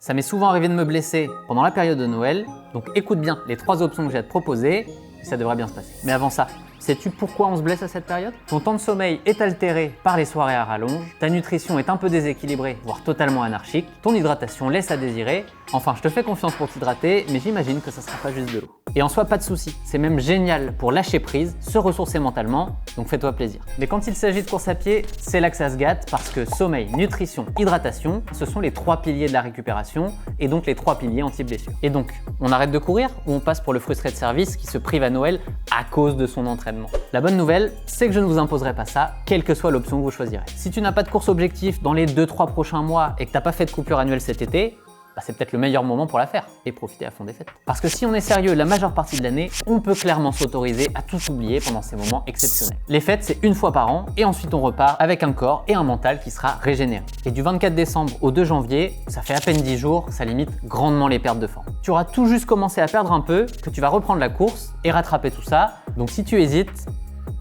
Ça m'est souvent arrivé de me blesser pendant la période de Noël, donc écoute bien les 3 options que j'ai à te proposer, et ça devrait bien se passer. Mais avant ça, sais-tu pourquoi on se blesse à cette période? Ton temps de sommeil est altéré par les soirées à rallonge, ta nutrition est un peu déséquilibrée, voire totalement anarchique, ton hydratation laisse à désirer. Enfin, je te fais confiance pour t'hydrater, mais j'imagine que ça sera pas juste de l'eau. Et en soi, pas de souci, c'est même génial pour lâcher prise, se ressourcer mentalement, donc fais-toi plaisir. Mais quand il s'agit de course à pied, c'est là que ça se gâte parce que sommeil, nutrition, hydratation, ce sont les 3 piliers de la récupération et donc les 3 piliers anti-blessure. Et donc, on arrête de courir ou on passe pour le frustré de service qui se prive à Noël à cause de son entraînement? La bonne nouvelle, c'est que je ne vous imposerai pas ça, quelle que soit l'option que vous choisirez. Si tu n'as pas de course objectif dans les 2-3 prochains mois et que tu n'as pas fait de coupure annuelle cet été, c'est peut-être le meilleur moment pour la faire et profiter à fond des fêtes. Parce que si on est sérieux la majeure partie de l'année, on peut clairement s'autoriser à tout oublier pendant ces moments exceptionnels. Les fêtes, c'est une fois par an et ensuite on repart avec un corps et un mental qui sera régénéré. Et du 24 décembre au 2 janvier, ça fait à peine 10 jours, ça limite grandement les pertes de forme. Tu auras tout juste commencé à perdre un peu, que tu vas reprendre la course et rattraper tout ça. Donc si tu hésites,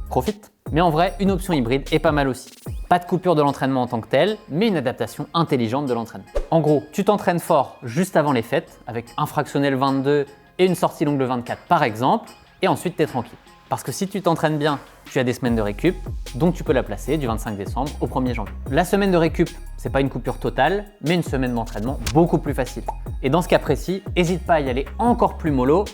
profite. Mais en vrai, une option hybride est pas mal aussi. Pas de coupure de l'entraînement en tant que tel, mais une adaptation intelligente de l'entraînement. En gros, tu t'entraînes fort juste avant les fêtes, avec un fractionné le 22 et une sortie longue le 24 par exemple, et ensuite t'es tranquille. Parce que si tu t'entraînes bien, tu as des semaines de récup, donc tu peux la placer du 25 décembre au 1er janvier. La semaine de récup, c'est pas une coupure totale, mais une semaine d'entraînement beaucoup plus facile. Et dans ce cas précis, n'hésite pas à y aller encore plus mollo,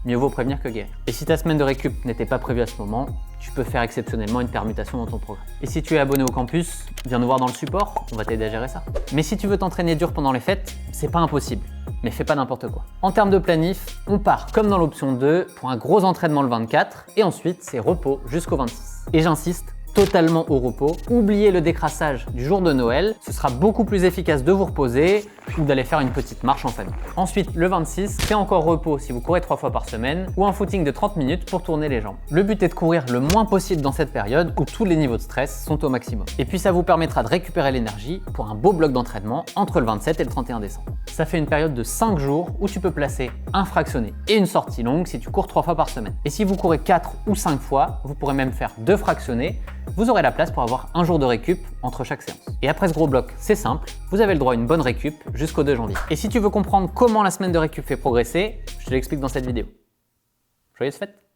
mieux vaut prévenir que guérir. Et si ta semaine de récup n'était pas prévue à ce moment, tu peux faire exceptionnellement une permutation dans ton programme. Et si tu es abonné au campus, viens nous voir dans le support, on va t'aider à gérer ça. Mais si tu veux t'entraîner dur pendant les fêtes, c'est pas impossible, mais fais pas n'importe quoi. En termes de planif, on part comme dans l'option 2 pour un gros entraînement le 24 et ensuite c'est repos jusqu'au 26. Et j'insiste, totalement au repos. Oubliez le décrassage du jour de Noël, ce sera beaucoup plus efficace de vous reposer ou d'aller faire une petite marche en famille. Ensuite, le 26, c'est encore repos si vous courez 3 fois par semaine ou un footing de 30 minutes pour tourner les jambes. Le but est de courir le moins possible dans cette période où tous les niveaux de stress sont au maximum. Et puis ça vous permettra de récupérer l'énergie pour un beau bloc d'entraînement entre le 27 et le 31 décembre. Ça fait une période de 5 jours où tu peux placer un fractionné et une sortie longue si tu cours 3 fois par semaine. Et si vous courez 4 ou 5 fois, vous pourrez même faire 2 fractionnés. Vous aurez la place pour avoir un jour de récup entre chaque séance. Et après ce gros bloc, c'est simple, vous avez le droit à une bonne récup jusqu'au 2 janvier. Et si tu veux comprendre comment la semaine de récup fait progresser, je te l'explique dans cette vidéo. Joyeuses fêtes!